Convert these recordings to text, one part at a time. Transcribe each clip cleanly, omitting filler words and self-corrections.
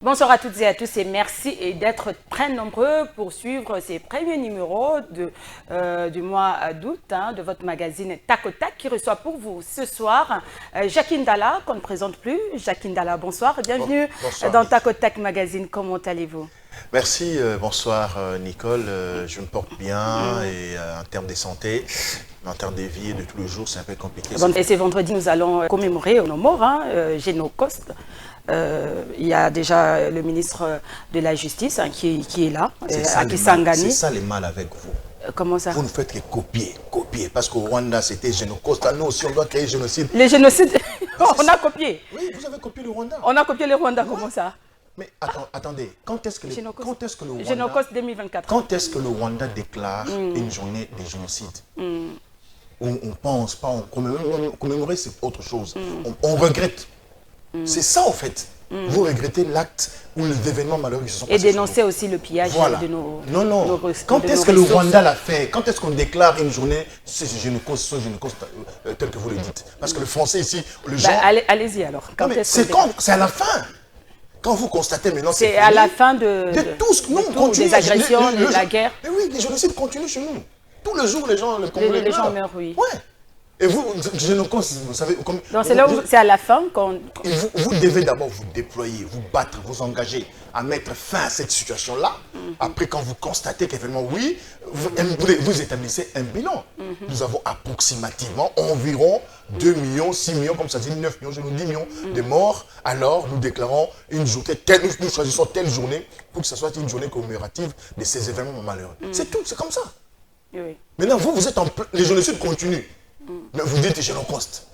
Bonsoir à toutes et à tous et merci d'être très nombreux pour suivre ces premiers numéros du mois d'août de votre magazine Tac au Tac qui reçoit pour vous ce soir Jacqueline Dalla, qu'on ne présente plus. Jacqueline Dalla, bonsoir, bienvenue Bonsoir, dans Tac au Tac magazine. Comment allez-vous? Merci, bonsoir Nicole, je me porte bien et en termes de santé, mais en termes de vie et de tous les jours, c'est un peu compliqué. Et ce vendredi, nous allons commémorer nos morts, Géno Coste. Il y a déjà le ministre de la Justice qui est là, Akisangani. C'est ça le mal avec vous. Comment ça? Vous ne faites que copier. Parce qu'au Rwanda, c'était Génocoste. Nous aussi, on doit créer génocide. Les génocides, on a copié. Oui, vous avez copié le Rwanda. On a copié le Rwanda, comment ça? Mais attendez, quand est-ce que le Rwanda... Génocoste 2024. Quand est-ce que le Rwanda déclare une journée de génocide? On pense pas, commémorer c'est autre chose. On regrette. C'est ça en fait. Vous regrettez l'acte ou les événements malheureux qui se sont passés. Et dénoncer aussi le pillage de nos... Non. Quand est-ce que le Rwanda l'a fait? Quand est-ce qu'on déclare une journée, c'est Génocoste, tel que vous le dites? Parce que le français ici, le genre... Allez-y alors. C'est quand? C'est à la fin. Quand vous constatez maintenant... C'est à la fin de tout ce que nous continuons. Des agressions, de la guerre. Mais oui, les génocides continuent chez nous. Tous les jours, les gens... Les gens meurent, oui. Ouais. Et vous, Génocoste, vous savez... Donc c'est là où c'est à la fin qu'on... Vous devez d'abord vous déployer, vous battre, vous engager à mettre fin à cette situation-là. Après, quand vous constatez qu'évidemment, oui, vous établissez un bilan. Nous avons approximativement environ 2 millions, 6 millions, comme ça dit, 9 millions, 10 millions de morts. Alors, nous déclarons une journée, nous choisissons telle journée pour que ce soit une journée commémorative de ces événements malheureux. C'est tout, c'est comme ça. Oui. Maintenant, vous êtes en plein... Les génocides continuent. Mais vous dites Génocoste.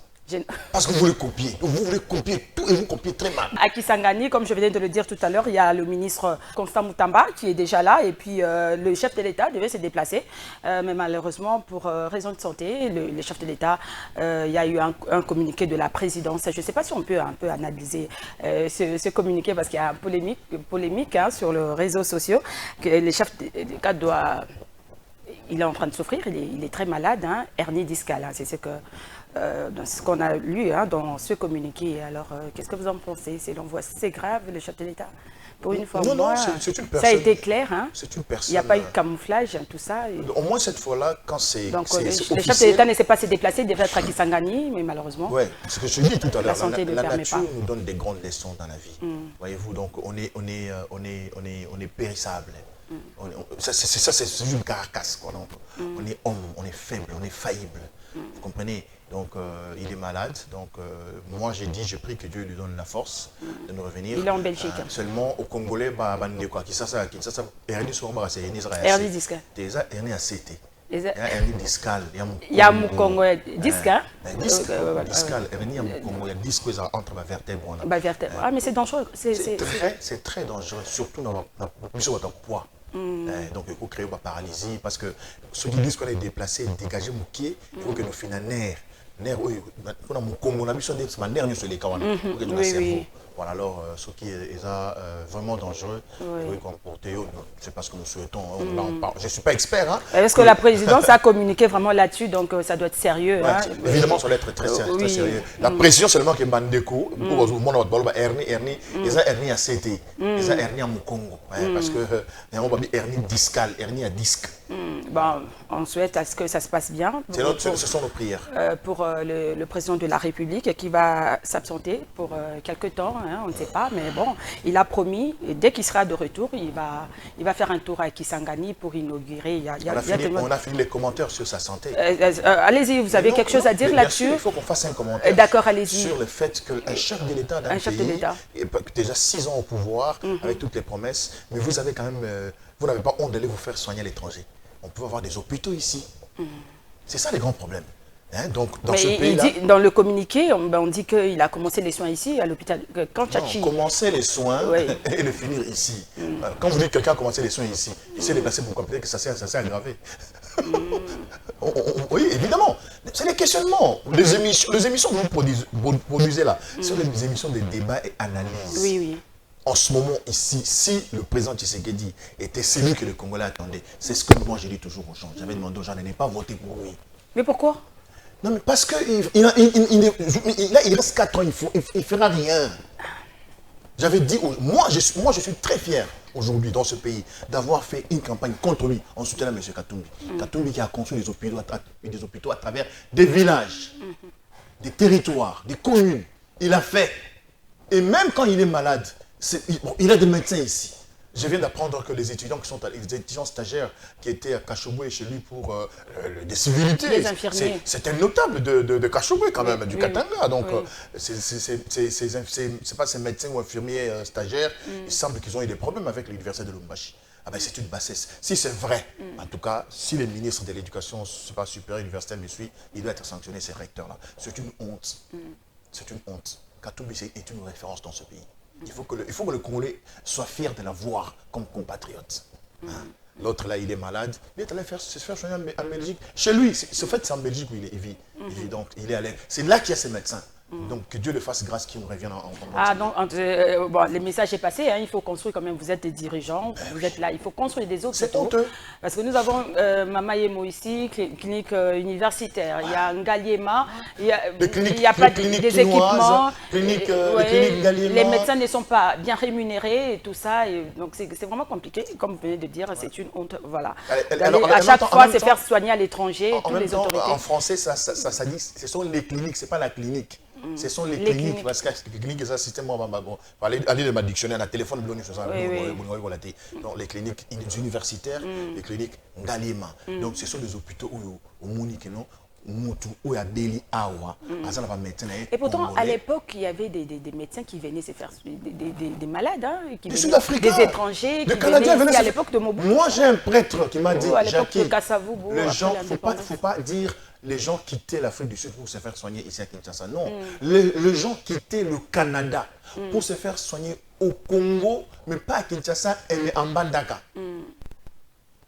Parce que vous voulez copier. Vous voulez copier tout et vous copiez très mal. À Kisangani, comme je venais de le dire tout à l'heure, il y a le ministre Constant Moutamba qui est déjà là. Et puis le chef de l'État devait se déplacer. Mais malheureusement, pour raison de santé, le chef de l'État, il y a eu un communiqué de la présidence. Je ne sais pas si on peut un peu analyser ce communiqué parce qu'il y a une polémique sur les réseaux sociaux. Que le chef de l'État doit... Il est en train de souffrir, il est très malade, hernie discale. C'est ce qu'on a lu dans ce communiqué. Alors, qu'est-ce que vous en pensez? C'est grave, le chef de l'État? Pour une fois, non, c'est une personne. Ça a été clair. C'est une personne. Il n'y a pas eu de camouflage, tout ça. Au moins cette fois-là, quand c'est donc, le officiel, chef de l'État ne sait pas se déplacer, il devait être à Kisangani, mais malheureusement. Oui, ce que je dis tout à l'heure, la nature pas. nous donne des grandes leçons dans la vie. Voyez-vous, donc on est périssable. C'est une carcasse. Quoi. Donc, on est homme, on est faible, on est faillible. Vous comprenez? Donc, il est malade. Donc, moi, j'ai pris que Dieu lui donne la force de nous revenir. Il est en Belgique. Seulement, au Congolais, Kinshasa, hernie souvent, c'est une Israël. Hernie discale. Déjà, hernie à CT. Hernie discale. Il y a mon Congo discale. Discale, hernie à mon Congo. Il y a disque entre ma vertèbre. Ah, mais c'est dangereux. C'est très dangereux, surtout dans notre poids. Donc, il faut créer une paralysie parce que ceux qui disent qu'on est déplacé, dégagé mon pied, il faut que nous fassions un nerf. Oui, pour mon Congo, on a mis sur ma nerf sur les kawana, pour que nous cerveau. Voilà, alors, ce qui est vraiment dangereux, oui, c'est pas ce que nous souhaitons. Là, on parle. Je ne suis pas expert. Est-ce que la présidence a communiqué vraiment là-dessus, donc ça doit être sérieux. Évidemment, ça doit être très sérieux. La pression seulement que Bandeko, pour le monde, hernie, ils ont hernie à CT, ils ont hernie à Mukongo. Parce que, on va dire hernie discale, hernie à disque. Bon, on souhaite à ce que ça se passe bien. Ce sont nos prières. Pour le président de la République qui va s'absenter pour quelques temps, on ne sait pas, mais bon, il a promis, et dès qu'il sera de retour, il va faire un tour à Kisangani pour inaugurer. On a fini les commentaires sur sa santé. Allez-y, vous avez quelque chose à dire là-dessus? Il faut qu'on fasse un commentaire. D'accord, allez-y. Sur le fait qu'un chef de l'État d'un pays, déjà 6 ans au pouvoir, avec toutes les promesses, mais vous avez quand même, vous n'avez pas honte d'aller vous faire soigner à l'étranger. On peut avoir des hôpitaux ici. C'est ça les grands problèmes. Donc, dans ce pays-là... Dans le communiqué, on dit qu'il a commencé les soins ici, à l'hôpital Kantchachi. Commencer les soins et le finir ici. Quand vous dites que quelqu'un a commencé les soins ici, il s'est déplacé pourquoi? Peut-être que ça s'est aggravé. Oui, évidemment. C'est les questionnements. Les émissions que vous produisez là, sont des émissions de débat et analyse. Oui. En ce moment ici, si le président Tshisekedi était celui que le Congolais attendait, c'est ce que moi j'ai dit toujours aux gens. J'avais demandé aux gens de ne pas voter pour lui. Mais pourquoi? Non, mais parce qu'il reste 4 ans, il ne fera rien. J'avais dit, moi je suis très fier aujourd'hui dans ce pays d'avoir fait une campagne contre lui en soutien à M. Katumbi. Katumbi qui a construit des hôpitaux à travers des villages, des territoires, des communes. Il a fait. Et même quand il est malade, il a des médecins ici. Je viens d'apprendre que les étudiants les étudiants stagiaires qui étaient à Kachoboué chez lui pour des civilités, les infirmiers. c'est un notable de Kachoboué quand même, du Katanga. Donc, c'est pas ces médecins ou infirmiers stagiaires, il semble qu'ils ont eu des problèmes avec l'université de Lubumbashi. Ah ben c'est une bassesse. Si c'est vrai, en tout cas, si le ministre de l'Éducation supérieure universitaire me suit, il doit être sanctionné, ces recteurs-là. C'est une honte. C'est une honte. Katumbi est une référence dans ce pays. Il faut que le Congolais soit fier de l'avoir comme compatriote. Hein? L'autre là, il est malade. Il est allé se faire soigner en Belgique. Chez lui, c'est en Belgique où il vit. Donc, il est allé. C'est là qu'il y a ses médecins. Donc, que Dieu le fasse grâce qu'il nous revienne en donc, bon, le message est passé, hein, il faut construire quand même, vous êtes des dirigeants, vous êtes là, il faut construire des autres. C'est honteux. Parce que nous avons Mama Yemo ici, clinique universitaire, il y a Ngaliema, il y a pas des équipements, les médecins ne sont pas bien rémunérés et tout ça, et donc c'est vraiment compliqué, comme vous venez de dire, c'est une honte, voilà. À chaque fois, c'est faire soigner à l'étranger, toutes les autorités. En français, ça dit, ce sont les cliniques, ce n'est pas la clinique. Ce sont les cliniques, parce que les cliniques, c'est un système, aller de ma dictionnaire, la téléphone, donc les cliniques universitaires, les cliniques Ngaliema. Donc ce sont des hôpitaux au Monique, non? Et pourtant, à l'époque, il y avait des médecins qui venaient se faire des malades, hein, des Sud-Africains, des étrangers, des Canadiens venaient à l'époque de Mobutu. Moi, j'ai un prêtre qui m'a dit, Jackie, il ne faut pas dire les gens quittaient l'Afrique du Sud pour se faire soigner ici à Kinshasa. Non, les gens quittaient le Canada pour se faire soigner au Congo, mais pas à Kinshasa, mais en Bandaka.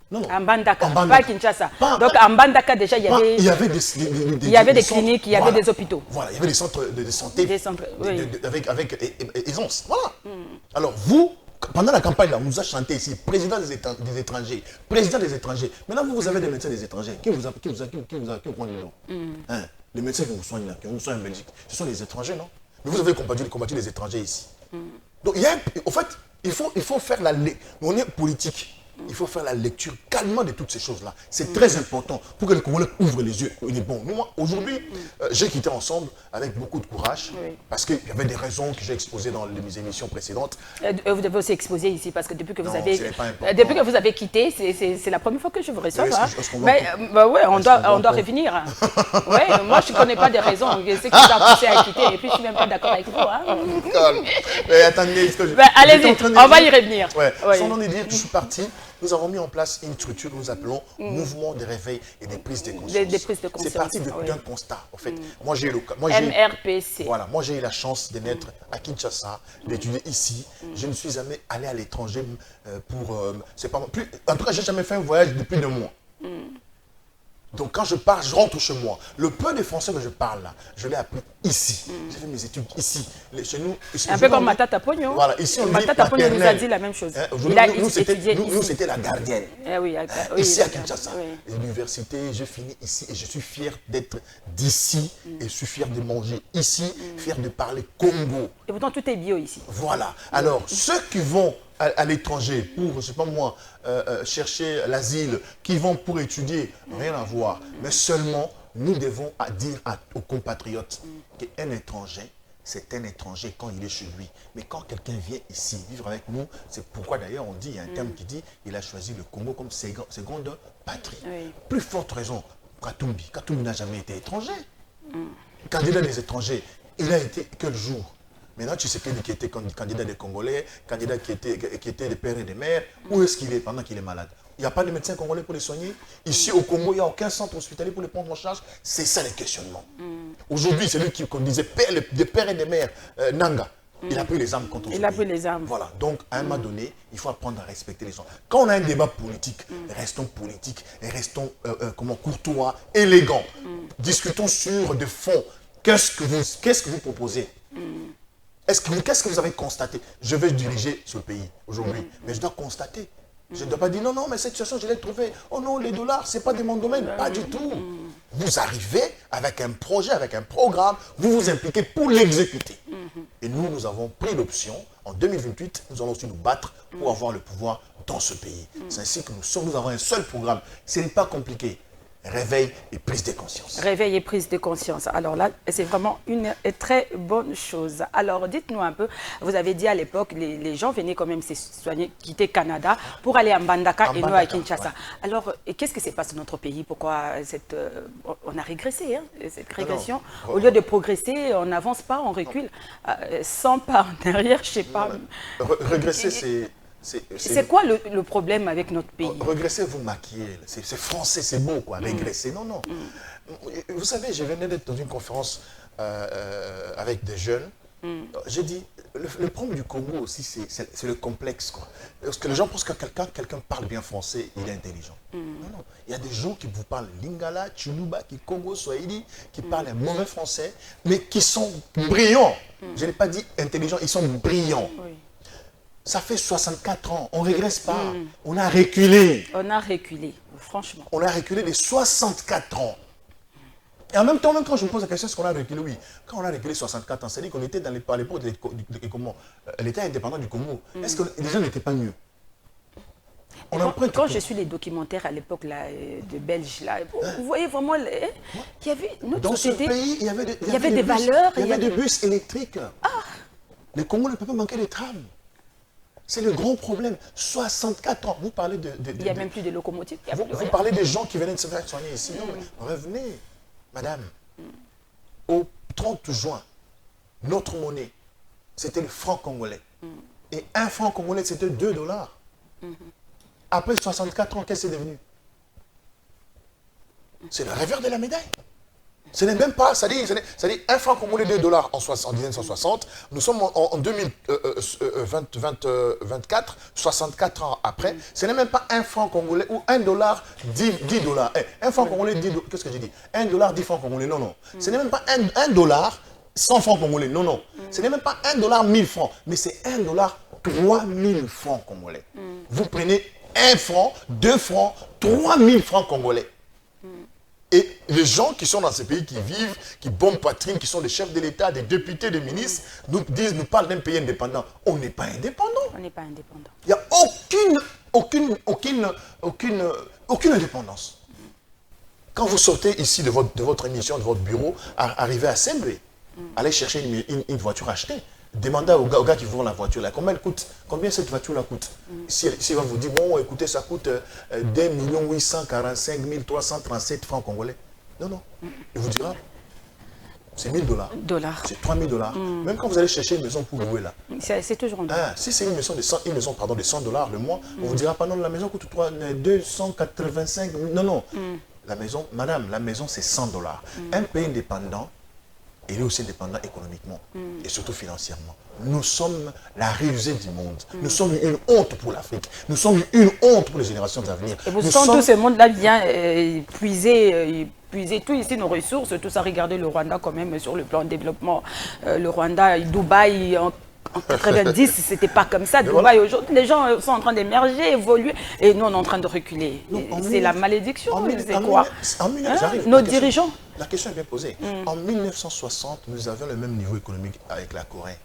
Non. En Bandaka, pas à Kinshasa. Donc en Bandaka, déjà, il y avait des cliniques, il y avait des hôpitaux. Voilà, il y avait des centres de santé avec aisance. Voilà. Alors vous, pendant la campagne, là, on nous a chanté ici, président des étrangers, président des étrangers. Maintenant, vous avez des médecins des étrangers. Qui vous prend les noms? Les médecins qui vous soignent là, qui vous soignent en Belgique, ce sont les étrangers, non? Mais vous avez combattu les étrangers ici. Donc, en fait, il faut faire on est politique. Il faut faire la lecture calmement de toutes ces choses-là. C'est très important pour que le Congolais ouvre les yeux. Il est bon. Moi, aujourd'hui, j'ai quitté ensemble avec beaucoup de courage parce qu'il y avait des raisons que j'ai exposées dans mes émissions précédentes. Vous devez aussi exposer ici parce que depuis que vous avez quitté, c'est la première fois que je vous reçois. Mais ouais, on doit revenir. Ouais, moi, je ne connais pas des raisons. C'est qui vous a poussé à quitter et puis je ne suis même pas d'accord avec vous. Hein. Mais attendez, allez-y, on va y revenir. Sans nom de dire, je suis parti. Nous avons mis en place une structure que nous appelons Mouvement de réveil et des prises de conscience. C'est parti d'un constat, en fait. Moi, j'ai MRPC. Voilà, moi, j'ai eu la chance de naître à Kinshasa, d'étudier ici. Je ne suis jamais allé à l'étranger pour... c'est pas plus, en tout cas, je n'ai jamais fait un voyage de plus de mois. Donc quand je pars, je rentre chez moi. Le peu de français que je parle là, je l'ai appris ici. J'ai fait mes études ici. Chez nous, un peu comme Matata Pogno. Voilà, ici on Matata Pogno nous a dit la même chose. Nous, c'était la gardienne. Ici à Kinshasa. L'université, j'ai fini ici et je suis fier d'être d'ici et je suis fier de manger ici, fier de parler Congo. Et pourtant tout est bio ici. Voilà. Alors, ceux qui vont à l'étranger pour, je sais pas moi, chercher l'asile, qui vont pour étudier, rien à voir. Mais seulement, nous devons dire aux compatriotes qu'un étranger, c'est un étranger quand il est chez lui. Mais quand quelqu'un vient ici vivre avec nous, c'est pourquoi d'ailleurs on dit, il y a un terme qui dit, il a choisi le Congo comme seconde patrie. Plus forte raison, Katumbi. Katumbi n'a jamais été étranger. Candidat des étrangers, il a été quel jour? Maintenant, tu sais qui était candidat des Congolais, candidat qui était des pères et des mères. Où est-ce qu'il est pendant qu'il est malade? Il n'y a pas de médecin congolais pour les soigner. Ici, au Congo, il n'y a aucun centre hospitalier pour les prendre en charge. C'est ça le questionnement. Aujourd'hui, c'est lui qu'on disait des pères et des mères, Nanga. Il a pris les armes contre Il a pris les armes. Voilà. Donc, à un moment donné, il faut apprendre à respecter les gens. Quand on a un débat politique, restons politiques et restons courtois, élégants. Discutons sur des fonds. Qu'est-ce que vous proposez? Qu'est-ce que vous avez constaté? Je vais diriger ce pays aujourd'hui, mais je dois constater. Je ne dois pas dire non, mais cette situation, je l'ai trouvée. Oh non, les dollars, ce n'est pas de mon domaine. Pas du tout. Vous arrivez avec un projet, avec un programme, vous vous impliquez pour l'exécuter. Et nous avons pris l'option, en 2028, nous allons aussi nous battre pour avoir le pouvoir dans ce pays. C'est ainsi que nous avons un seul programme. Ce n'est pas compliqué. Réveil et prise de conscience. Réveil et prise de conscience. Alors là, c'est vraiment une très bonne chose. Alors, dites-nous un peu, vous avez dit à l'époque, les gens venaient quand même se soigner, quitter Canada pour aller à Mbandaka et nous à Kinshasa. Ouais. Alors, qu'est-ce qui s'est passé dans notre pays? Pourquoi on a régressé, hein, cette régression? Non. Au lieu de progresser, on n'avance pas, on recule. Sans pas en arrière, je ne sais pas. Régresser, c'est... C'est quoi le problème avec notre pays? Régresser, vous maquillez. C'est français, c'est beau, quoi. Régresser, non, non. Vous savez, je venais d'être dans une conférence avec des jeunes. J'ai dit, le problème du Congo aussi, c'est le complexe, quoi. Parce que les gens pensent que quelqu'un parle bien français, il est intelligent. Non, non. Il y a des gens qui vous parlent lingala, chuluba, qui Congo, swahili, qui parlent un mauvais français, mais qui sont brillants. Je n'ai pas dit intelligents, ils sont brillants. Oui. Ça fait 64 ans, on ne régresse pas. On a reculé. On a reculé, franchement. On a reculé les 64 ans. Et en même temps, même quand je me pose la question, est-ce qu'on a reculé? Oui. Quand on a reculé 64 ans, c'est-à-dire qu'on était à l'époque de l'État indépendant du Congo. Est-ce que les gens n'étaient pas mieux? Quand je suis les documentaires à l'époque de Belge, là, vous voyez vraiment qu'il y avait notre société. Dans ce pays, il y avait des valeurs. Il y avait des bus électriques. Le Congo ne peut pas manquer de trams. C'est le gros problème. 64 ans. Vous parlez de il n'y a même plus de locomotives. Vous parlez des gens qui venaient de se faire soigner ici. Non, mais revenez, madame. Au 30 juin, notre monnaie, c'était le franc congolais. Et un franc congolais, c'était 2 $. Après 64 ans, qu'est-ce que c'est devenu? C'est le revers de la médaille. Ce n'est même pas, ça dit un franc congolais 2 $ en 1960. Nous sommes en 2024, 64 ans après. Ce n'est même pas un franc congolais ou 1 $, 10 $. Un franc congolais, 10 $. Qu'est-ce que j'ai dit? 1 $, 10 francs congolais. Non, non. Ce n'est même pas 1 $, 100 francs congolais. Non, non. Ce n'est même pas 1 $, 1000 francs. Mais c'est 1 $, 3000 francs congolais. Vous prenez 1 franc, 2 francs, 3000 francs congolais. Et les gens qui sont dans ces pays, qui vivent, qui bombent poitrine, qui sont des chefs de l'État, des députés, des ministres, nous parlent d'un pays indépendant. On n'est pas indépendant. On n'est pas indépendant. Il n'y a aucune indépendance. Quand vous sortez ici de votre émission, de votre bureau, arrivez à Semblé, allez chercher une voiture achetée. Demandez au gars qui vend la voiture là, combien elle coûte? Combien cette voiture là coûte? Si va vous dire, bon, écoutez, ça coûte 2 845 337 francs congolais. Non, non. Il vous dira, c'est 1000 $. C'est 3000 $. Même quand vous allez chercher une maison pour louer là. C'est toujours un si c'est une maison de 100 $ le mois, on vous dira pas non, la maison coûte 285. Non, non. La maison, madame, la maison c'est 100 $. Un pays indépendant, il est aussi indépendant économiquement et surtout financièrement. Nous sommes la risée du monde. Nous sommes une honte pour l'Afrique. Nous sommes une honte pour les générations à venir. Et vous sentez tout ce monde-là vient puiser tout ici, nos ressources, tout ça. Regardez le Rwanda quand même sur le plan de développement. Le Rwanda, Dubaï, en 90, c'était pas comme ça. Dubaï, aujourd'hui, les gens sont en train d'émerger, évoluer, et nous, on est en train de reculer. C'est la malédiction, c'est quoi? Nos dirigeants. La question est bien posée. En 1960, nous avions le même niveau économique avec la Corée.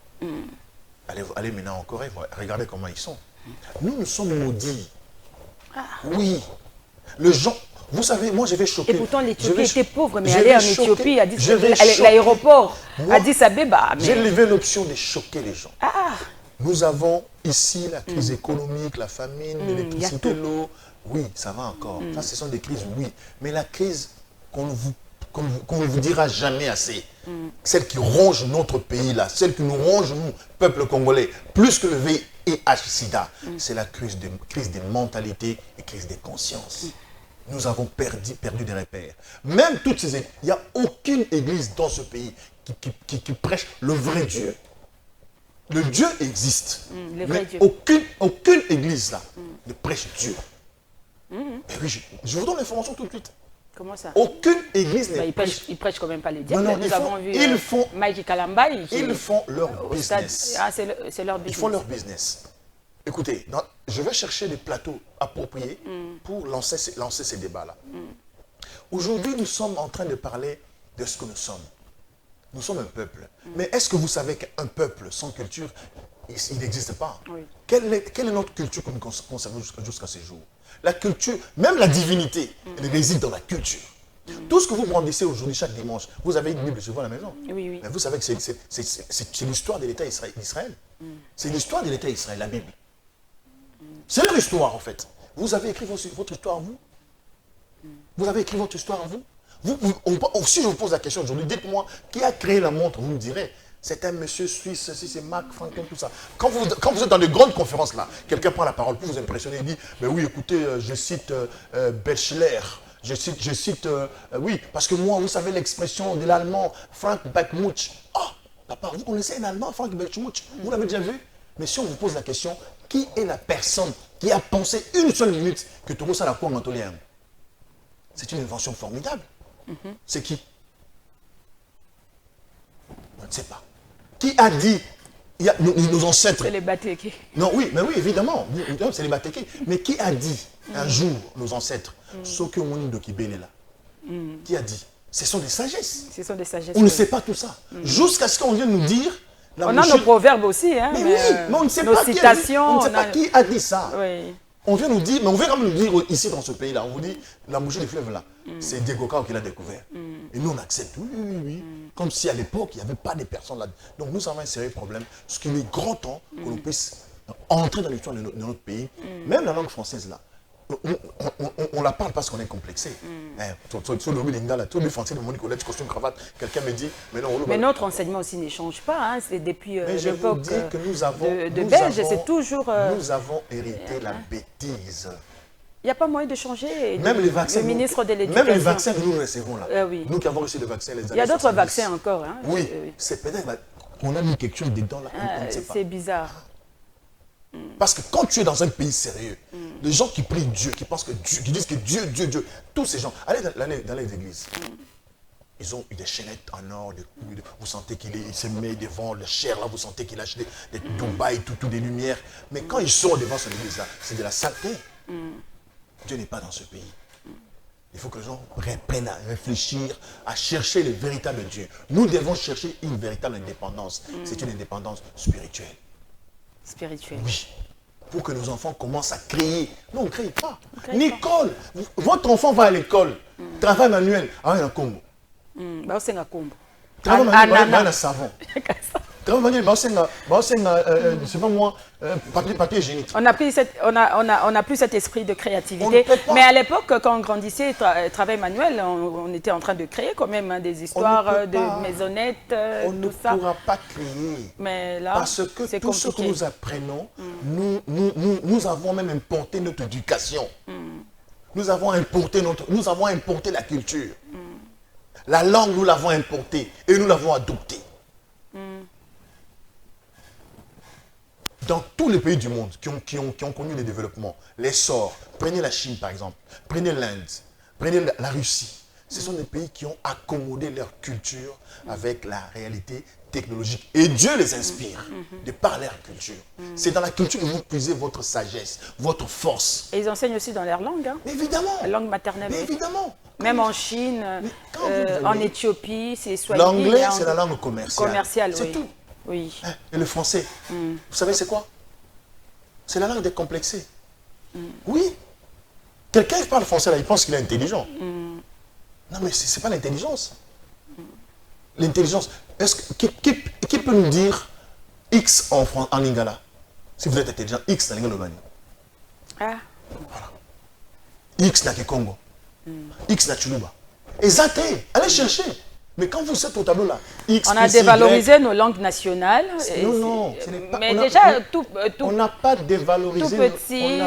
Allez maintenant en Corée, regardez comment ils sont. Nous sommes maudits. Oui. Les gens... Vous savez, moi je vais choquer. Et pourtant l'Éthiopie était pauvre, mais aller en Éthiopie, l'aéroport, Addis Abeba. J'ai levé l'option de choquer les gens. Nous avons ici la crise économique, la famine, l'électricité, l'eau. Oui, ça va encore. Ça, ce sont des crises, oui. Mais la crise qu'on ne vous dira jamais assez, celle qui ronge notre pays là, celle qui nous ronge, nous, peuple congolais, plus que le VIH-Sida, c'est la crise des mentalités et crise des consciences. Nous avons perdu des repères. Même toutes ces églises, il n'y a aucune église dans ce pays qui prêche le vrai Dieu. Le Dieu existe. Mais aucune église là ne prêche Dieu. Et oui, je vous donne l'information tout de suite. Comment ça? Aucune église ne prêche. Ils prêchent quand même pas le diable. Non, nous avons vu Mike Kalamba. Ils font leur business. C'est leur business. Ils font leur business. Écoutez, je vais chercher des plateaux appropriés pour lancer ces débats-là. Aujourd'hui, nous sommes en train de parler de ce que nous sommes. Nous sommes un peuple. Mais est-ce que vous savez qu'un peuple sans culture il n'existe pas. Oui. Quelle est notre culture que nous conservons jusqu'à ce jour? La culture, même la divinité, elle réside dans la culture. Tout ce que vous brandissez aujourd'hui, chaque dimanche, vous avez une Bible sur vous à la maison. Oui, oui. Mais vous savez que c'est l'histoire de l'État d'Israël. C'est l'histoire de l'État d'Israël, la Bible. C'est leur histoire, en fait. Vous avez écrit votre histoire à vous? Vous avez écrit votre histoire à vous? Si je vous pose la question aujourd'hui, dites-moi, qui a créé la montre? Vous me direz, c'est un monsieur suisse, si c'est Marc Franklin, tout ça. Quand vous êtes dans de grandes conférences là, quelqu'un prend la parole pour vous impressionner et dit, mais oui, écoutez, je cite Bachelor, je cite oui, parce que moi, vous savez l'expression de l'allemand, Frank Backmuch. Ah, vous connaissez un allemand, Frank Backmuch? Vous l'avez déjà vu? Mais si on vous pose la question, qui est la personne qui a pensé une seule minute que tout ça la cour antolien? C'est une invention formidable. C'est qui? On ne sait pas. Qui a dit, nos ancêtres... C'est les Batéké. Non, oui, mais oui, évidemment, c'est les Batéké. Mais qui a dit, un jour, nos ancêtres, Soke Mouni Dokibele là? Qui a dit? Ce sont des sagesses. Ce sont des sagesses. On ne sait pas tout ça. Jusqu'à ce qu'on vienne nous dire... On a nos proverbes aussi, hein. Mais oui, mais on ne sait nos pas citations. On ne sait pas qui a dit ça. Oui. On vient nous dire, mais on vient quand même nous dire ici dans ce pays-là, on vous dit, la bouchée du fleuve là, c'est Diego Cao qui l'a découvert. Et nous on accepte, oui. Comme si à l'époque, il n'y avait pas de personnes là. Donc nous avons un sérieux problème, ce qu'il est grand temps que l'on puisse entrer dans l'histoire de notre pays. Même la langue française là, on la parle parce qu'on est complexé. Sur le lingala, tout le français de Monique Colette, costume, cravate, quelqu'un me dit, mais non, mais notre enseignement aussi ne change pas, hein. C'est depuis l'époque de Belge, c'est toujours... Nous avons hérité la bêtise. Il n'y a pas moyen de changer. Même les vaccins, le ministre de l'Éducation. Même les vaccins que nous recevons là, oui. nous qui avons reçu le vaccin, les années il y a d'autres 70. vaccins encore. Hein. Oui, c'est peut-être qu'on a mis quelque chose dedans là, on ne sait pas. C'est bizarre. Parce que quand tu es dans un pays sérieux, les gens qui prient Dieu, qui pensent que Dieu, qui disent que Dieu, tous ces gens, allez dans les églises, ils ont eu des chaînettes en or, vous sentez qu'il se met devant le chair, là, vous sentez qu'il a acheté des Dubaï, tout des lumières. Mais quand ils sont devant son église là, c'est de la saleté. Dieu n'est pas dans ce pays. Il faut que les gens reprennent à réfléchir, à chercher le véritable Dieu. Nous devons chercher une véritable indépendance. C'est une indépendance spirituelle. Spirituelle. Oui. Pour que nos enfants commencent à créer. Non, on ne crée pas. L'école. Votre enfant va à l'école. Travail manuel. Ah, il y a un combo. C'est un combo. Travail manuel, il y a un savon. Travail manuel, c'est pas moi, papier hygiénique. On n'a plus cet esprit de créativité. Mais à l'époque, quand on grandissait, travail manuel, on était en train de créer quand même des histoires de maisonnettes, tout ça. On ne pourra pas créer. Mais là, parce que tout ce que nous apprenons, nous avons même importé notre éducation. Nous avons importé la culture. La langue, nous l'avons importée et nous l'avons adoptée. Dans tous les pays du monde qui ont connu le développement, l'essor, prenez la Chine par exemple, prenez l'Inde, prenez la Russie. Ce sont des pays qui ont accommodé leur culture avec la réalité technologique. Et Dieu les inspire de par leur culture. C'est dans la culture que vous puisez votre sagesse, votre force. Et ils enseignent aussi dans leur langue. Hein. Mais évidemment. La langue maternelle. Mais évidemment. Même en Chine, en Éthiopie, c'est Swahili. L'anglais, c'est la langue commerciale. Commerciale, c'est oui. tout. Oui. Et le français, vous savez c'est quoi? C'est la langue décomplexée. Oui. Quelqu'un qui parle français, là, il pense qu'il est intelligent. Non, mais ce n'est pas l'intelligence. L'intelligence, qui peut nous dire X en lingala? Si vous êtes intelligent, X dans lingala. Ah. Voilà. X na Kikongo. X na Chuluba. Exact, allez chercher. Mais quand vous êtes au tableau là, X, on a dévalorisé nos langues nationales. Non, ce n'est pas. Mais déjà, on n'a pas dévalorisé. Tout petit,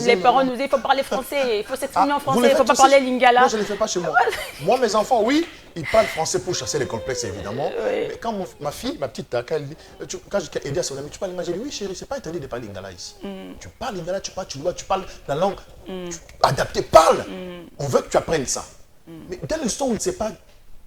les parents nous disent il faut parler français, il faut s'exprimer en français, il ne faut pas parler lingala. Moi, je ne le fais pas chez moi. Moi, mes enfants, oui, ils parlent français pour chasser les complexes, évidemment. Oui. Mais quand ma fille, ma petite, quand j'ai aidé à son ami, tu parles lingala, j'ai dit oui, chérie, c'est pas interdit de parler lingala ici. Tu parles lingala, tu parles la langue adaptée, parle. On veut que tu apprennes ça. Mais dès le son, on ne sait pas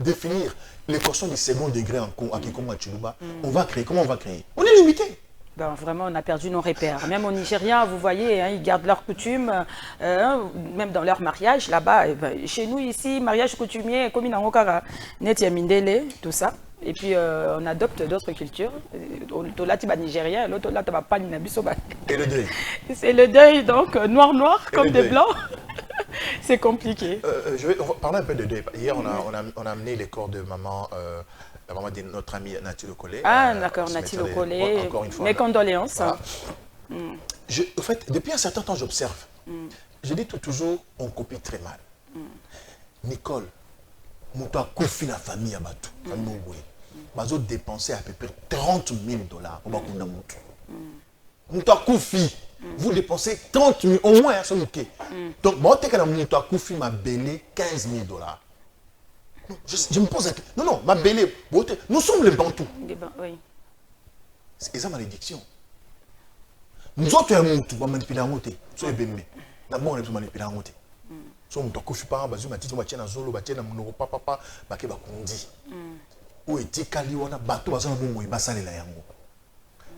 définir l'équation du second degré à Kikongo, à Chuluba, on va créer. Comment on va créer? On est limité. Ben, vraiment, on a perdu nos repères. Même au Nigeria, vous voyez, hein, ils gardent leurs coutumes, même dans leur mariage, là-bas. Chez nous, ici, mariage coutumier, comme Inangokara, Netia Mindele, tout ça. Et puis on adopte d'autres cultures. Là, tu vas nigérien, l'autre là, tu vas pas ninabiso. Et le deuil. C'est le deuil, donc noir, Et comme le des deuil. blancs. C'est compliqué. On va parler un peu de deuil. Hier, on a amené les corps de maman, la maman de notre amie Nati Lokole. Ah, d'accord, Nati Lokole. Encore une fois. Mes condoléances. Voilà. En fait, depuis un certain temps, j'observe. Je dis toujours, on copie très mal. Nicole, Mouta Koufi, la famille à Batou, Bazo dépensé à peu près 30 000 dollars pour Bakunda Moutou. Mouta Koufi, vous dépensez 30 000, au moins, c'est ok. Donc, moi, tu as Mouta Koufi m'a belé 15 000 dollars. Je me pose la question. Non, ma belé, nous sommes les Bantous. Oui. C'est ça malédiction. Nous autres, on va manipuler en côté. Soyez bénis. D'abord, on va manipuler en côté. So mutu akufi pa bazu matiti batia na zolo batia na monoko papa bake bakundi o etikali wana bato bazana bongo basalela yango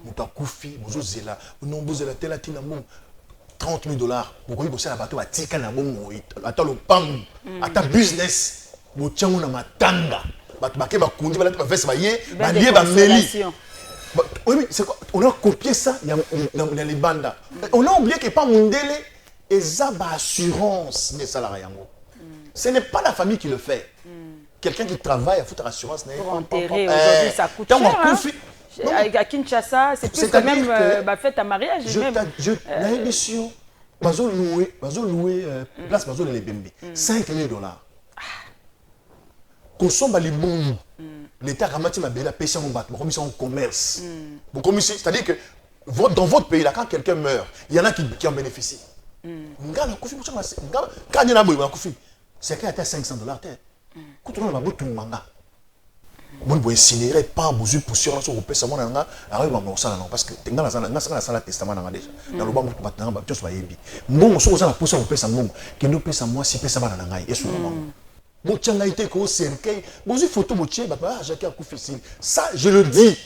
mutu akufi bozo zela nombo zela tela tina mo 30 000 dollars bokoyi bosala bato batika na bongo ata lo pangu ata business bochango na matanga bato bake bakundi balati ba veste baye balie ba meli. Oui, c'est quoi? On a copié ça dans les bandes. On a oublié que pas Mundele et Zaba Assurance des salariés. Ce n'est pas la famille qui le fait. Quelqu'un qui travaille à foutre assurance. Pour enterrer, aujourd'hui, ça coûte cher. À Kinshasa, c'est plus quand même fête à mariage. Je l'ai émission. Bazo loué, place Bazo les Bembe. 5 000 dollars. Consomme les bons. L'État ramati ma belle pêche en bateau, comme en commerce. C'est-à-dire que dans votre pays, là, quand quelqu'un meurt, il y en a qui en bénéficient. Quand il y en a c'est qu'il y a 500 dollars. Quand on a tout manga. Bon, vous incinérez pas, vous avez poussé sur le pèse à mon anga, arrive à mon salon, parce que dans la salle testament déjà. Dans le banc, vous avez un peu de yebi. Bon, on se a poussé au pèse à mon, qui nous pèse à moi, si pèse à mon anga, et sur le banc. Bon, tiens, là, il était qu'au cercueil. Bon, une photo, bon, tiens, j'ai un coup facile. Ça, je le dis.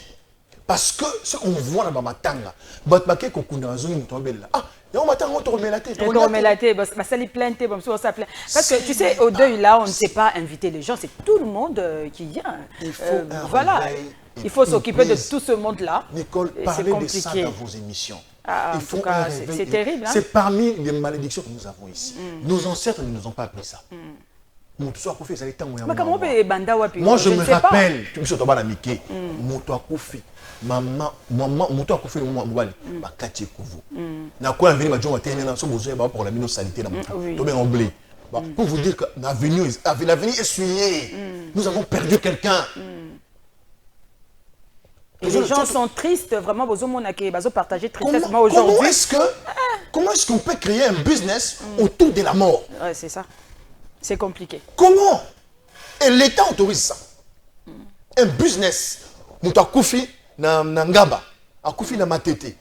Parce que ce qu'on voit dans ma tanga, batbaké kokuna zoni mutobela. Ah, et on m'attend on te remet la tête. On te remet la tête, bah ça les plainte, bon ça plaint. Parce que tu sais au deuil là, on ne sait pas inviter les gens, c'est tout le monde qui vient. Il faut voilà. Il faut s'occuper de tout ce monde là. Nicole, parlez de ça dans vos émissions. En tout cas, c'est terrible. C'est parmi les malédictions que nous avons ici. Nos ancêtres ne nous ont pas appris ça. Moi je me rappelle, tu me suis tombé à Mickey, Moto Akoufi, maman, Moto Akoufi, moi, ma kati kuvu. Na quoi un venu ma joie tenir dans son besoin pour la mine sanité dans mon tombé en blé. Pour vous dire que l'avenir est essuyé. Nous avons perdu quelqu'un. Et les gens sont tristes, vraiment, ils ont partagé tristesse aujourd'hui. Comment est-ce qu'on peut créer un business autour de la mort? Ouais, c'est ça. C'est compliqué. Comment? Et l'État autorise ça. Un business. Nous avons Koufi na Ngaba, Koufi na Matete.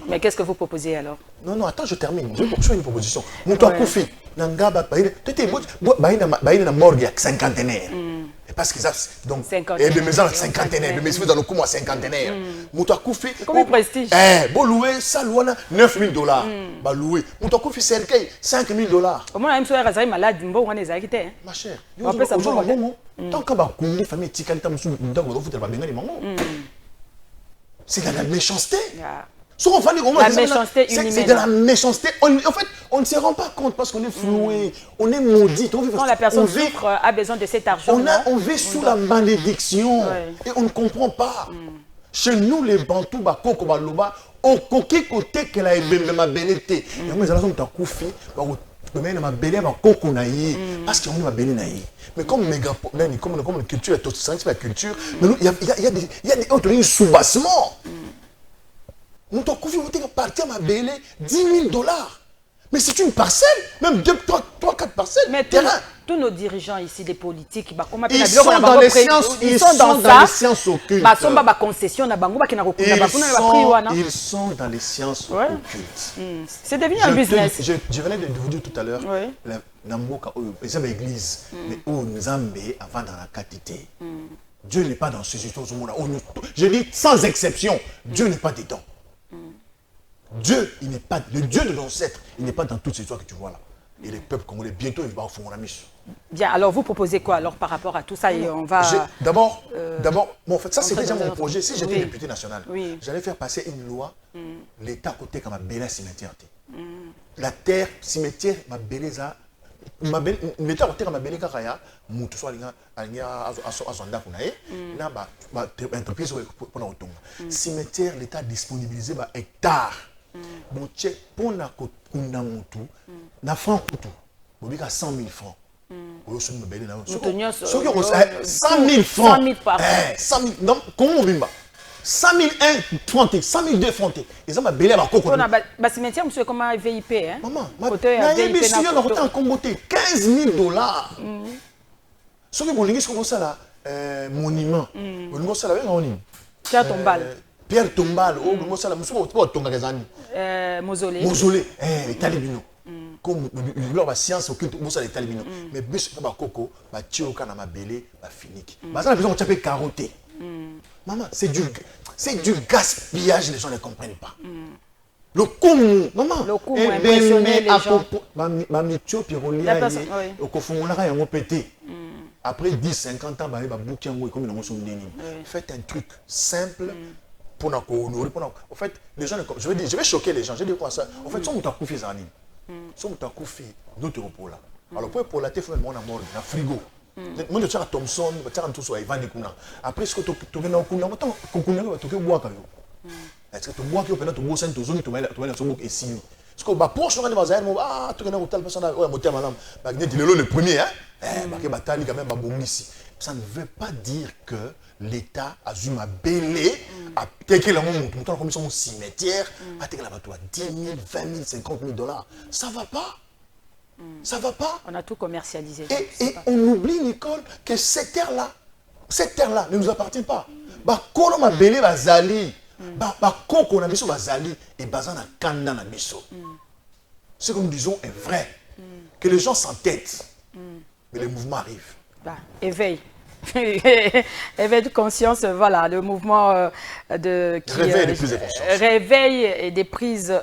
Mais qu'est-ce que vous proposez alors? Non, attends, je termine. Je vais faire une proposition. Nous avons Koufi na Ngaba, na morgue à cinquantenaire. Parce que ça, donc, et de maisons à cinquantenaire, de maisons dans le coup à cinquantenaire. Mouta Koufi. Comment prestige? Bon louer, ça louana 9 000 dollars. Bah louer. Mouta Koufi cercueil 5 000 dollars. Comment même soeur Razari malade, bon on est arrêté. Ma chère. Tant que bah les familles tikali ta musu ndako va foutre ba bengali mango. C'est de la méchanceté. La méchanceté humaine. C'est de la méchanceté. En fait, on ne se rend pas compte parce qu'on est floué, on est maudit. Quand la personne souffre, a besoin de cet argent. On vit sous la malédiction et on ne comprend pas. Chez nous, les Bantous, Bakoko, Baloba, au côté que la ma bénété. Mais alors, on a koufi, ma béné, Bakoko naïe, parce qu'on a béné naïe. Mais comme la culture est aussi la culture, il y a des autres sous-bassements. Nous avons partir à ma belle 10 000 dollars. Mais c'est une parcelle, même 2, 3, 4 parcelles. Mais tous nos dirigeants ici, des politiques, ils sont dans les sciences, ils sont dans les sciences occultes. Ils sont dans les sciences occultes. C'est devenu un business. Je venais de vous dire tout à l'heure, l'église, mais où nous avons avant dans la quantité. Dieu n'est pas dans ces histoires. Je dis sans exception, Dieu n'est pas dedans. Dieu, il n'est pas, le Dieu de l'ancêtre, il n'est pas dans toutes ces histoires que tu vois là. Et les peuples congolais, bientôt, ils vont au fond de la mission. Bien, alors vous proposez quoi alors par rapport à tout ça et on va... D'abord, bon, en fait, ça c'est déjà mon projet. Si j'étais oui. député national, oui. j'allais faire passer une loi, l'État côté comme un bel cimetière. La terre, cimetière, ma beleza, l'État côté comme un bel caraya, moutou soit à son date, na ba entreprise pour la tombe. Cimetière, l'État disponibilisé ba hectare. Bon check pour la kuna moutou, na franc coutou, bon à 100 000 francs. 100 000 francs. 100 000 par an. 100 000, non, comment on dit 100 001 francs, 100 002 francs. Et ça m'a belé à Coco. On a un cimetière, monsieur, comme un VIP. Hein? Maman, côté VIP, on a en Congo, 15 000 $. Ce que mon lingue, c'est comme ça là, monument. Monument, ça là, on dit. Pierre Tombal. Pierre Tombal, oh, monument, ça là, monsieur, pas Tonga Gazani. Mausolée. Mausolée, les talibino. Comme la science occulte, ça les talibino. Mais bis ba Coco, ba tioka na ma belé, ba finique. Bah ça, la personne, on t'appelle carotter. Maman, c'est du gaspillage, les gens ne comprennent pas. Le coup, maman, le coup impressionné les gens. Après 10, 50 ans, faites un truc simple pour nous honorer. En fait, les gens, je vais choquer les gens. Je vais dire quoi ça. En fait, si on t'a coupé ça, si on t'a coupé d'autres repos là. Alors pour la tête, il faut mettre mon dans frigo. Moi, je suis à Thompson, je suis à tout ça, Ivan Nikuna. Après, ce que tu as dans Kuna, tu as bois. Est-ce que tu bois qui est tu bois sans tu zones, tu vas dans son book et signé. Parce que pour ce que tu as tu as tel personne, ouais, moteur madame, le premier, bataille quand même ici. Ça ne veut pas dire que l'État a dû m'abeller à quelqu'un là mon comme son cimetière, à quelqu'un là 10 000, 20 000, 50 000 $. Ça va pas. Ça va pas. On a tout commercialisé. Et on oublie, Nicole, que cette terre-là ne nous appartient pas. Quand on a belé bazali, quand on a mis sur bazali et bazana kanda na miso. Ce que nous disons est vrai. Que les gens s'entêtent, mais les mouvements arrivent. Éveil. Éveil de conscience, voilà, le mouvement réveil des prises de conscience. Réveil et des prises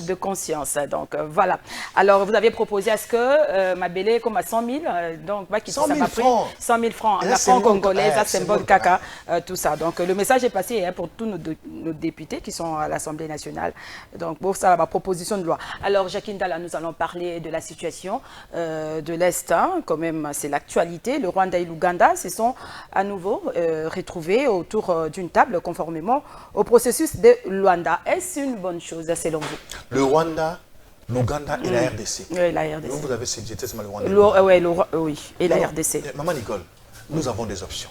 de conscience. Donc voilà. Alors vous avez proposé à ce que Mabélé comme à 100 000, donc 100 000 francs. 100 000 francs, et la franc congolaise, ça c'est un bon caca, tout ça. Donc le message est passé pour tous nos députés qui sont à l'Assemblée nationale. Donc pour ça, ma proposition de loi. Alors Jacqueline Dalla, nous allons parler de la situation de l'Est, hein, quand même c'est l'actualité. Le Rwanda et l'Ouganda se sont à nouveau retrouvés autour d'une table conformément au processus de Luanda. Est-ce une bonne chose selon vous? Le Rwanda, l'Ouganda et la RDC. Oui, la RDC. Vous avez cité le Rwanda. Oui, et la RDC. Maman Nicole, nous avons des options.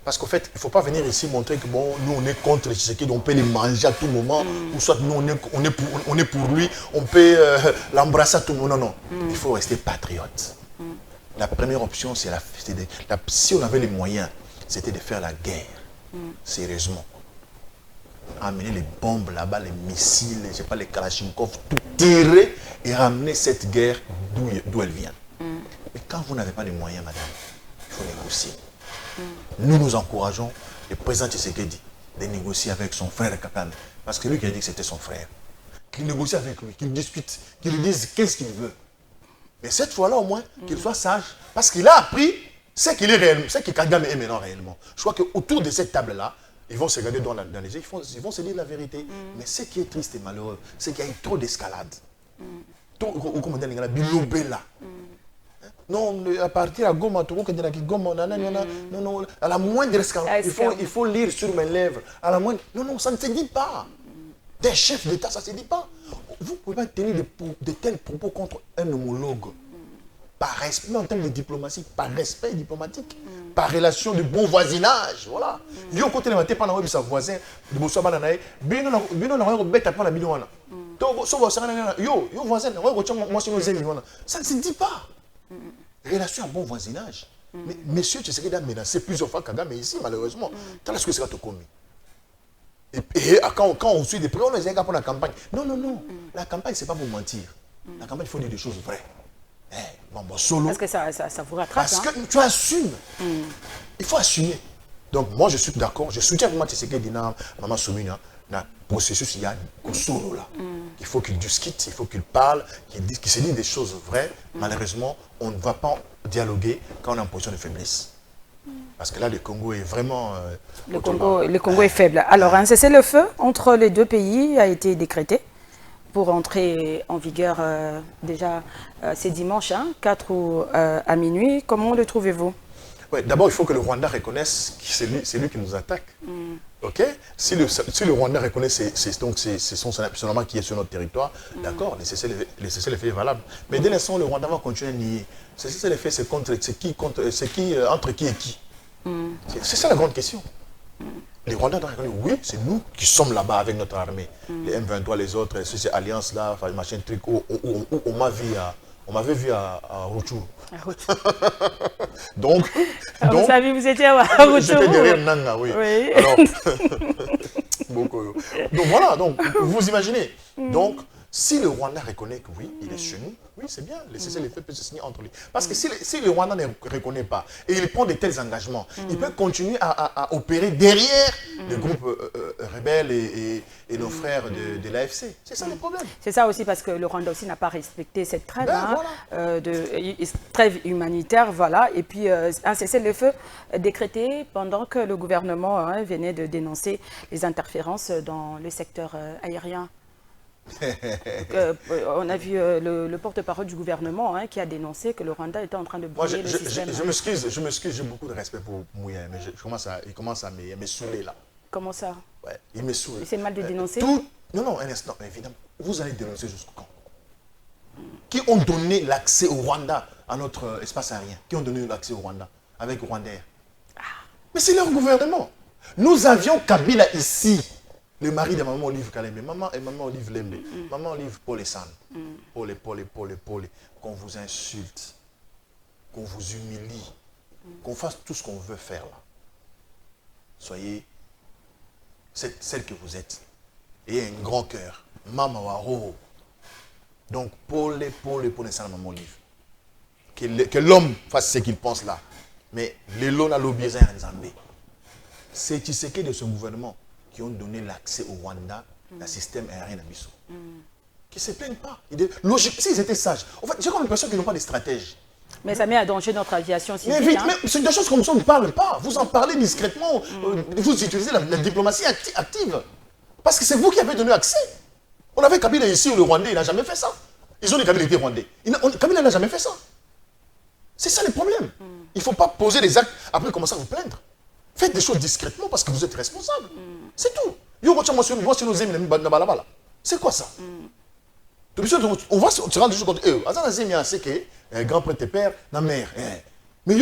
Parce qu'en fait, il ne faut pas venir ici montrer que bon, nous on est contre ce qui on peut les manger à tout moment, ou soit nous on est pour lui, on peut l'embrasser à tout moment. Non, non. Il faut rester patriote. La première option, c'est si on avait les moyens, c'était de faire la guerre, sérieusement. Amener les bombes là-bas, les missiles, je sais pas, les Kalachnikov, tout tirer et ramener cette guerre d'où elle vient. Mais quand vous n'avez pas les moyens, madame, il faut négocier. Nous encourageons le président Tshisekedi de négocier avec son frère Kagame, parce que lui qui a dit que c'était son frère. Qu'il négocie avec lui, qu'il discute, qu'il lui dise qu'est-ce qu'il veut. Mais cette fois-là, au moins, qu'il soit sage, parce qu'il a appris ce qu'il est réellement, ce que Kagame est maintenant réellement. Je crois qu'autour de cette table-là, ils vont se regarder dans les yeux, ils vont se dire la vérité. Mais ce qui est triste et malheureux, c'est qu'il y a eu trop d'escalade. Comment dire, bilobela. Non, à partir à Goma, non, à la moindre escalade, il faut lire sur mes lèvres. À la moindre, non, ça ne se dit pas. Des chefs d'État, ça ne se dit pas. Vous ne pouvez pas tenir de tels propos contre un homologue. Par respect en termes de diplomatie, par respect diplomatique, par relation de bon voisinage. Voilà. Yo côté de ma tête, pendant que sa voisin, de Bosso Bananae, bien on bête à la bidouana. Yo voisin, ça ne se dit pas. Relation à bon voisinage. Mais monsieur, tu sais qu'il a menacé plusieurs fois Kagame ici, malheureusement. T'as ce que c'est commis. Et quand on suit des prix, on les a pour la campagne. Non. La campagne, c'est pas pour mentir. La campagne, il faut dire des choses vraies. Solo. Parce que ça vous rattrape. Parce que tu assumes. Il faut assumer. Donc, moi, je suis d'accord. Je soutiens vraiment Tshisekedi, Maman Soumina. le processus, il y a un solo là. Il faut qu'il discute, il faut qu'il parle, qu'il se dise des choses vraies. Malheureusement, on ne va pas dialoguer quand on est en position de faiblesse. Parce que là, le Congo est vraiment... le Congo est faible. Alors, un cessez-le-feu entre les deux pays a été décrété pour entrer en vigueur déjà c'est dimanche, 4 août à minuit. Comment le trouvez-vous? Ouais, d'abord, il faut que le Rwanda reconnaisse que c'est lui qui nous attaque. Ok? Si le Rwanda reconnaît c'est son absolument qui est sur notre territoire, d'accord, le cessez-le-feu est valable. Mais dès l'instant, le Rwanda va continuer à nier. Ce cessez-le-feu, c'est entre qui et qui? C'est ça la grande question. Les Rwandais doivent reconnaître, oui, c'est nous qui sommes là-bas avec notre armée. Les M23, les autres, ces alliances-là, machin truc, où on m'avait vu à Rutshuru. donc, vous savez, vous étiez à Rutshuru. J'étais derrière Nanga, oui. Alors, donc voilà, donc, vous imaginez. Donc, si le Rwanda reconnaît que oui, il est chez nous, oui, c'est bien. Le cessez-le-feu peut se signer entre lui. Parce que si le Rwanda ne reconnaît pas et il prend de tels engagements, il peut continuer à opérer derrière les groupes rebelles et nos frères de l'AFC. C'est ça le problème. C'est ça aussi parce que le Rwanda aussi n'a pas respecté cette trêve, trêve humanitaire, voilà. Et puis un cessez-le-feu décrété pendant que le gouvernement venait de dénoncer les interférences dans le secteur aérien. On a vu le porte-parole du gouvernement qui a dénoncé que le Rwanda était en train de brouiller le système. Je m'excuse, j'ai beaucoup de respect pour Mouya, mais il commence à me saouler là. Comment ça? Ouais, il me saoule. C'est mal de dénoncer? Non, un instant, évidemment. Vous allez dénoncer jusqu'au quand? Qui ont donné l'accès au Rwanda à notre espace aérien? Qui ont donné l'accès au Rwanda avec Rwandair? Mais c'est leur gouvernement. Nous avions Kabila ici. Le mari de maman Olive Kalembe, maman Olive Lembe, maman Olive Paul et San, Paul, qu'on vous insulte, qu'on vous humilie, qu'on fasse tout ce qu'on veut faire là. Soyez celle que vous êtes. Et un grand cœur. Maman Waro. Donc Paul et San, maman Olive. Que l'homme fasse ce qu'il pense là. Mais les lots n'a l'obéissé à Nzambé. C'est Tshisekedi de ce gouvernement qui ont donné l'accès au Rwanda, le système aérien d'Abisso. Qui ne se plaignent pas. Logique, s'ils étaient sages. En fait, j'ai comme l'impression qu'ils n'ont pas de stratège. Mais ça met à danger notre aviation civile. Mais vite, mais c'est des choses comme ça, on ne parle pas. Vous en parlez discrètement. Vous utilisez la diplomatie active. Parce que c'est vous qui avez donné accès. On avait Kabila ici, où le Rwandais, il n'a jamais fait ça. Ils ont dit Kabila était Rwandais. Kabila n'a jamais fait ça. C'est ça le problème. Il ne faut pas poser des actes, après commencer à vous plaindre. Faites des choses discrètement parce que vous êtes responsable. C'est tout. C'est quoi ça? On va se rendre juste compte. C'est que grand prêtre père, la mère. Mais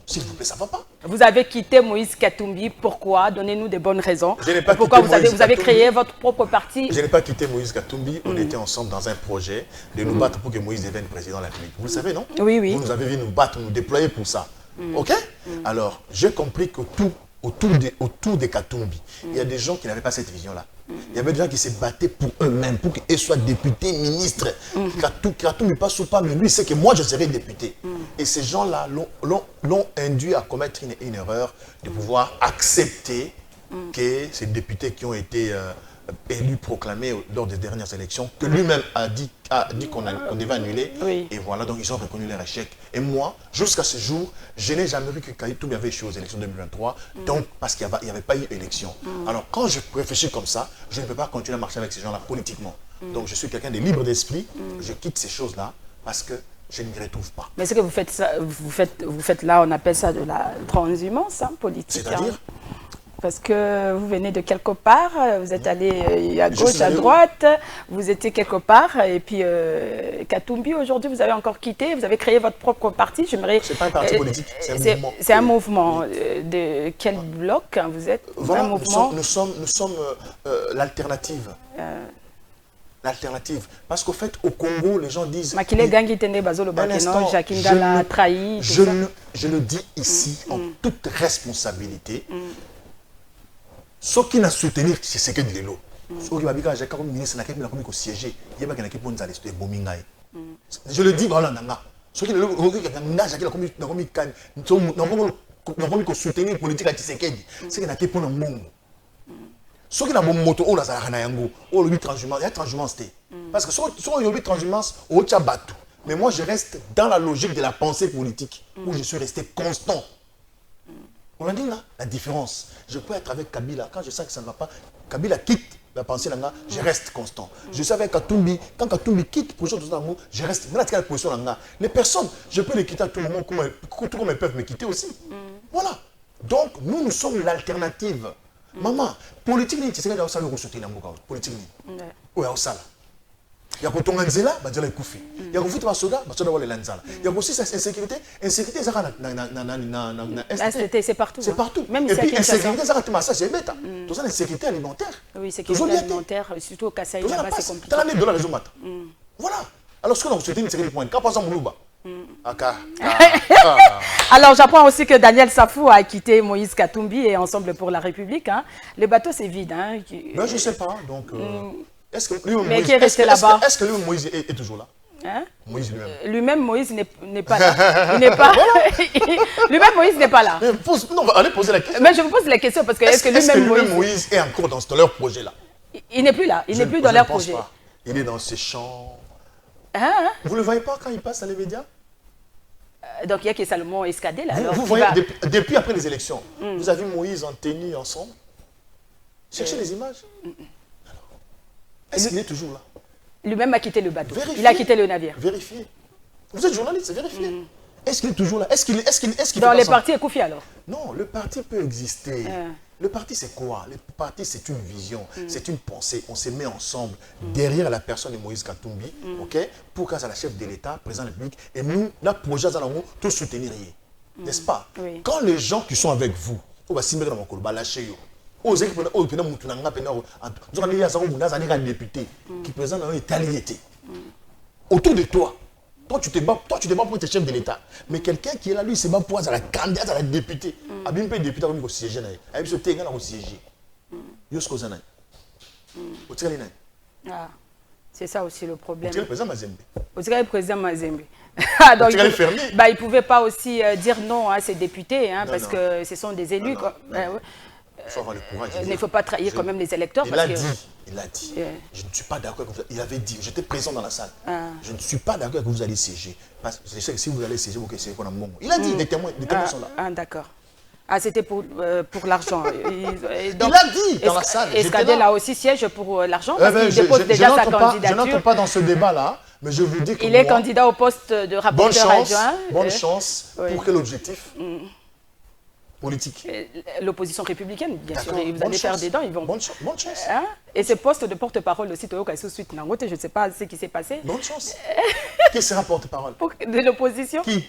s'il vous plaît, ça ne va pas. Vous avez quitté Moïse Katumbi. Pourquoi? Donnez-nous des bonnes raisons. Pourquoi vous avez créé votre propre parti? Je n'ai pas quitté Moïse Katumbi. On était ensemble dans un projet de nous battre pour que Moïse devienne président de la République. Vous le savez, non? Oui, oui. Vous nous avez vu nous battre, nous déployer pour ça. Ok? Alors, j'ai compris que autour des Katumbi, il y a des gens qui n'avaient pas cette vision-là. Il y avait des gens qui se battaient pour eux-mêmes, pour qu'ils soient députés, ministres. Katumbi passe ou pas, mais lui, c'est que moi, je serai député. Et ces gens-là l'ont induit à commettre une erreur de pouvoir accepter que ces députés qui ont été élus, proclamés lors des dernières élections, que lui-même a dit qu'on devait annuler. Oui. Et voilà, donc ils ont reconnu leur échec. Et moi, jusqu'à ce jour, je n'ai jamais vu que Katumbi avait échoué aux élections 2023, donc parce qu'il n'y avait pas eu élection. Alors quand je réfléchis comme ça, je ne peux pas continuer à marcher avec ces gens-là politiquement. Donc je suis quelqu'un de libre d'esprit, je quitte ces choses-là parce que je ne m'y retrouve pas. Mais ce que vous faites là, on appelle ça de la transhumance politique. C'est-à-dire parce que vous venez de quelque part, vous êtes allé à gauche, à droite, vous étiez quelque part, et puis Katumbi, aujourd'hui, vous avez encore quitté, vous avez créé votre propre parti. C'est pas un parti politique, c'est un mouvement. C'est un mouvement. De quel bloc vous êtes? Voilà, un mouvement. Nous sommes l'alternative. L'alternative. Parce qu'au fait, au Congo, les gens disent... Makile Gangi Tende Bazolo Bakeno, Jacques Ndala a trahi. Je le dis ici en toute responsabilité. Ce qui n'a soutenu, c'est ce que dit l'eau. Ce qui m'a dit que j'ai comme ministre, il a comme siégé. Il y a qui pour nous bomingaï. Je le dis, voilà, nanga. Ce qui est le comme soutenir politique à Tshisekedi, c'est qu'il a qui pour le monde. Ceux qui n'ont pas de moto, on a le transhumance, il y a transhumance. Parce que si on a transhumance, on a battu. Mais moi, je reste dans la logique de la pensée politique, où je suis resté constant. On a dit là, la différence. Je peux être avec Kabila, quand je sens que ça ne va pas, Kabila quitte la pensée là, je reste constant. Je suis avec Katumbi, quand Katumbi quitte la position de Zango, je reste. Maintenant, quelle position là? Les personnes, je peux les quitter à tout moment, tout comme elles peuvent me quitter aussi. Voilà. Donc, nous sommes l'alternative. Maman, politique, c'est ce que j'ai le ressorti dans le politique. Oui, c'est ça. Il y a que ton anzela, bah tu l'as coupé. Il y a que vous tu vas soda, bah tu dois aller l'anzala. Il y a aussi cette insécurité, insécurité ça c'est partout. C'est partout. Même et puis insécurité ça tu m'as ça c'est bête. Tout ça l'insécurité alimentaire. Oui, sécurité alimentaire, surtout au Kasaï là-bas c'est compliqué. Tu as l'année de la raison matin. Voilà. Alors ce qu'on a souhaité une série de points. Quand par exemple Moulouba. Alors j'apprends aussi que Daniel Safou a quitté Moïse Katumbi et Ensemble pour la République. Hein. Le bateau c'est vide. Hein. Ben, je ne sais pas. Donc, est-ce que lui mais qui est resté là-bas? Est-ce que lui Moïse est toujours là? Hein? Moïse lui-même. Lui-même Moïse n'est pas là. Il n'est pas. Lui-même Moïse n'est pas là. Non, allez poser la question. Mais je vous pose la question parce que est-ce que lui-même Moïse est encore dans leur projet là? Il n'est plus là. Il n'est plus dans leur projet. Pas. Il est dans ses champs. Hein? Vous ne le voyez pas quand il passe à les médias? Donc il y a que Salomon Escadé là. Vous voyez, depuis après les élections, vous avez vu Moïse en tenue ensemble. Cherchez les images. Est-ce qu'il est toujours là? Lui-même a quitté le bateau. Vérifiez. Il a quitté le navire. Vérifiez. Vous êtes journaliste, vérifiez. Est-ce qu'il est toujours là? Est-ce qu'il dans les partis Ekoufi alors? Non, le parti peut exister. Le parti c'est quoi? Le parti c'est une vision, c'est une pensée. On se met ensemble derrière la personne de Moïse Katumbi, ok? Pour qu'elle soit la chef de l'État, président de la République, et nous, la projet, nous allons tout soutenir. N'est-ce pas? Oui. Quand les gens qui sont avec vous, on va s'y mettre dans mon col, lâchez yo. Aux équipes, député qui présente un Italiété. Autour de toi, toi tu te bats pour être chef de l'État. Mais quelqu'un qui est là, lui, c'est pas pour être la candidate à la députée. Abim peut député comme siéger là. Abim se tenga dans siéger. Yosko zana. Ah, c'est ça aussi le problème. Le président Mazembe. Le président Mazembe. Donc, il ne pouvait pas aussi dire non à ces députés, hein, parce que ce sont des élus. Il ne faut pas trahir quand même les électeurs. Il a dit, je ne suis pas d'accord avec vous. Il avait dit, j'étais présent dans la salle. Je ne suis pas d'accord avec vous allez siéger. Parce que je sais que si vous allez siéger, vous allez qu'on a bon. Il a dit, les témoins sont là. Ah, d'accord. Ah, c'était pour l'argent. Il a dit dans la salle. Escadé là aussi siège pour l'argent parce qu'il dépose déjà sa candidature. Je n'entre pas dans ce débat-là, mais je vous dis que il est candidat au poste de rapporteur adjoint. Bonne chance pour quel objectif politique. L'opposition républicaine, bien sûr, vous allez faire des dents, ils vont... Bonne chance. Hein? Et ce poste de porte-parole aussi, je ne sais pas ce qui s'est passé. Bonne chance. Qui sera porte-parole? De l'opposition. Qui?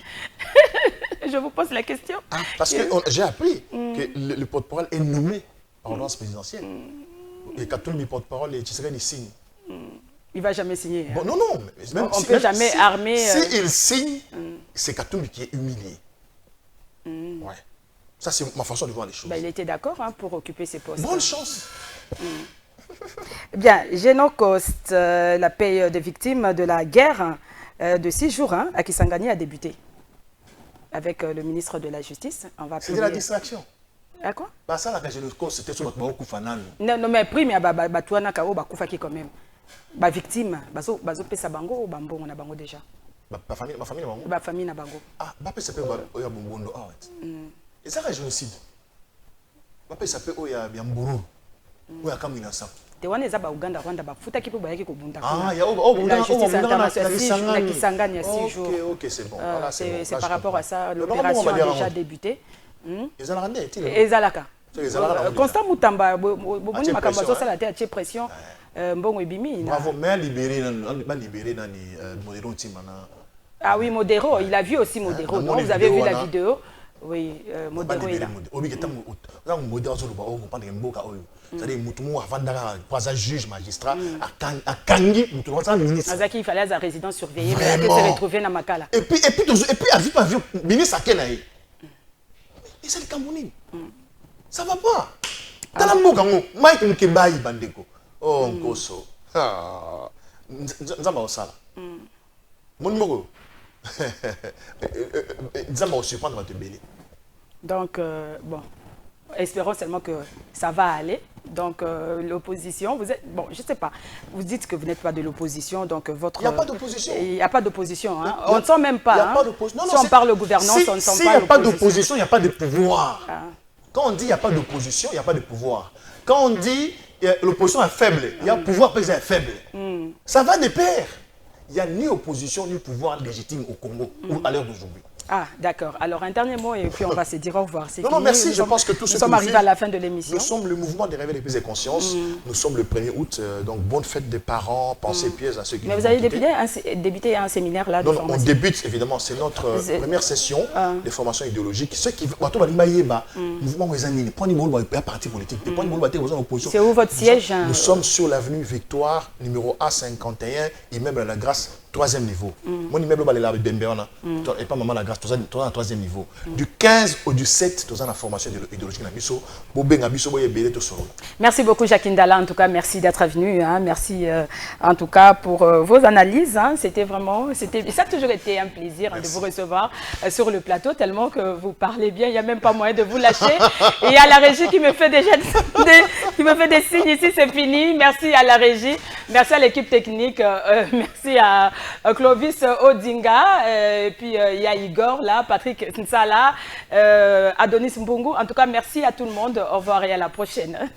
Je vous pose la question. Ah, parce que j'ai appris que le porte-parole est nommé par l'ordonnance présidentielle. Et quand tout le porte-parole, tu serais des signes. Il ne va jamais signer. Bon, non, même on ne peut jamais armer... S'il signe, c'est Katumbi qui est humilié. Ouais. Ça, c'est ma façon de voir les choses. Il était d'accord pour occuper ces postes. Bonne chance. Bien, Génocost, la paye des victimes de la guerre de 6 jours à Kisangani a débuté. Avec le ministre de la Justice. C'était la distraction. À quoi? Ça, la Génocost, c'était sur notre Baoukoufanan. Non, mais prime, il y a Batouana Kao, Bakoufaki quand même. Ba victime, bazo pesa bango ou bambo on a bango déjà. Ma famille na bango. Ba famille na bango. Ah, ba pesa pe oya bombondo et ça, c'est un génocide. Je ne sais pas si c'est un mburu. Ou un kamina sa. Te wana eza ba Uganda Rwanda ba futa kipo ba yaki ko bunda. Ah, il y a Uganda na Kisangani il y a 6 jours. OK, c'est bon. C'est par rapport à ça l'opération a déjà débuté. Ezalaka. Constant Moutamba boni makambo zo sala te a pression mbongo ebimi. Bravo, mais libéré nani Modero Timana. Ah oui, Modero, il a vu aussi Modero. Donc vous avez vu la vidéo. Oui, Modero est là. Juge, magistrat, à Kangi, il fallait sa résidence surveillée, mais il s'est retrouvé dans Makala. Et puis, à vite, ministre à Kenaï. Et c'est le Camerounais. Ça va pas. Dans la Mogango, Mike Nkebaï Bandeko. Oh, Ngoso. Nzamba Osala. Mon mogo. Nzamba Osupanda va te bélir. Donc, bon, espérons seulement que ça va aller. Donc, l'opposition, vous êtes... Bon, je ne sais pas. Vous dites que vous n'êtes pas de l'opposition, donc votre... Il n'y a pas d'opposition. Il n'y a pas d'opposition. Hein. On ne sent même pas. Il n'y a hein. pas d'opposition. Si on parle de gouvernance, on ne sent pas l'opposition. S'il n'y a pas d'opposition, il n'y a pas de pouvoir. Ah. Quand on dit il n'y a pas d'opposition, il n'y a pas de pouvoir. Quand on dit l'opposition est faible, il y a pouvoir président est faible. Ça va de pair. Il n'y a ni opposition ni pouvoir légitime au Congo ou à l'heure d'aujourd'hui. Ah, d'accord. Alors, un dernier mot et puis on va se dire au revoir. Non, merci. Je pense que tout ce Nous sommes arrivés à la fin de l'émission. Nous sommes le mouvement des réveils des prises de conscience. Nous sommes le 1er août. Donc, bonne fête des parents. Pensez pièces à ceux qui nous ont quittés. Mais vous avez débuté un séminaire là de formation. On débute, évidemment. C'est notre première session de formation idéologique. Ceux qui mouvement Wezanine, pas de parti politique, pas de opposition. C'est où votre siège? Nous sommes sur l'avenue Victoire, numéro A51, immeuble à la Grâce, 3e niveau. Mon immeuble est là, et pas maman la Grâce, 3e niveau. Du 15 au 7, tu as la formation idéologique. Merci beaucoup, Jacqueline Dalla. En tout cas, merci d'être venue. Hein. Merci en tout cas pour vos analyses. Hein. C'était vraiment, ça a toujours été un plaisir hein, de vous recevoir sur le plateau, tellement que vous parlez bien. Il n'y a même pas moyen de vous lâcher. Et il y a la régie qui me fait déjà des signes ici, c'est fini. Merci à la régie. Merci à l'équipe technique. Merci à Clovis Odinga. Et puis il y a Igor là, Patrick Nsala, Adonis Mbungu. En tout cas, merci à tout le monde. Au revoir et à la prochaine.